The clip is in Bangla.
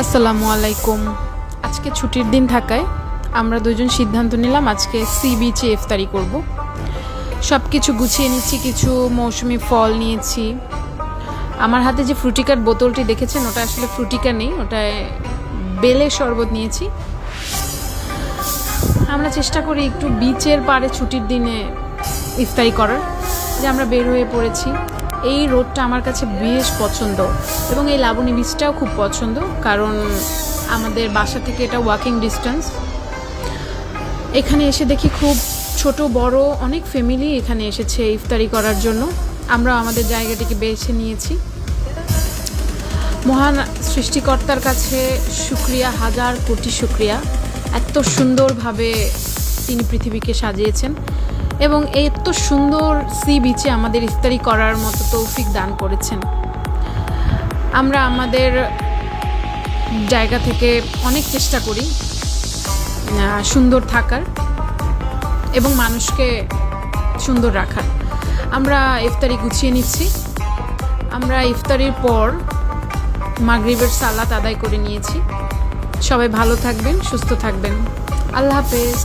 আসসালামু আলাইকুম। আজকে ছুটির দিন থাকায় আমরা দুজন সিদ্ধান্ত নিলাম আজকে সি বিচে ইফতারি করব। সব কিছু গুছিয়ে নিচ্ছি, কিছু মৌসুমি ফল নিয়েছি। আমার হাতে যে ফ্রুটিকার বোতলটি দেখেছেন ওটা আসলে ফ্রুটিকা নেই, ওটায় বেলের শরবত নিয়েছি। আমরা চেষ্টা করি একটু বিচের পাড়ে ছুটির দিনে ইফতারি করার, যে আমরা বের হয়ে পড়েছি। এই রোডটা আমার কাছে বেশ পছন্দ এবং এই লাবণী বীচটাও খুব পছন্দ, কারণ আমাদের বাসা থেকে এটা ওয়াকিং ডিস্টেন্স। এখানে এসে দেখি খুব ছোট বড় অনেক ফ্যামিলি এখানে এসেছে ইফতারি করার জন্য। আমরা আমাদের জায়গাটিকে বেছে নিয়েছি। মহান সৃষ্টিকর্তার কাছে শুকরিয়া, হাজার কোটি শুকরিয়া। এত সুন্দরভাবে তিনি পৃথিবীকে সাজিয়েছেন এবং এত সুন্দর সি বিচে আমাদের ইফতারি করার মতো তৌফিক দান করেছেন। আমরা আমাদের জায়গা থেকে অনেক চেষ্টা করি সুন্দর থাকার এবং মানুষকে সুন্দর রাখার। আমরা ইফতারি গুছিয়ে নিচ্ছি। আমরা ইফতারির পর মাগরিবের সালাত আদায় করে নিয়েছি। সবাই ভালো থাকবেন, সুস্থ থাকবেন। আল্লাহ হাফেজ।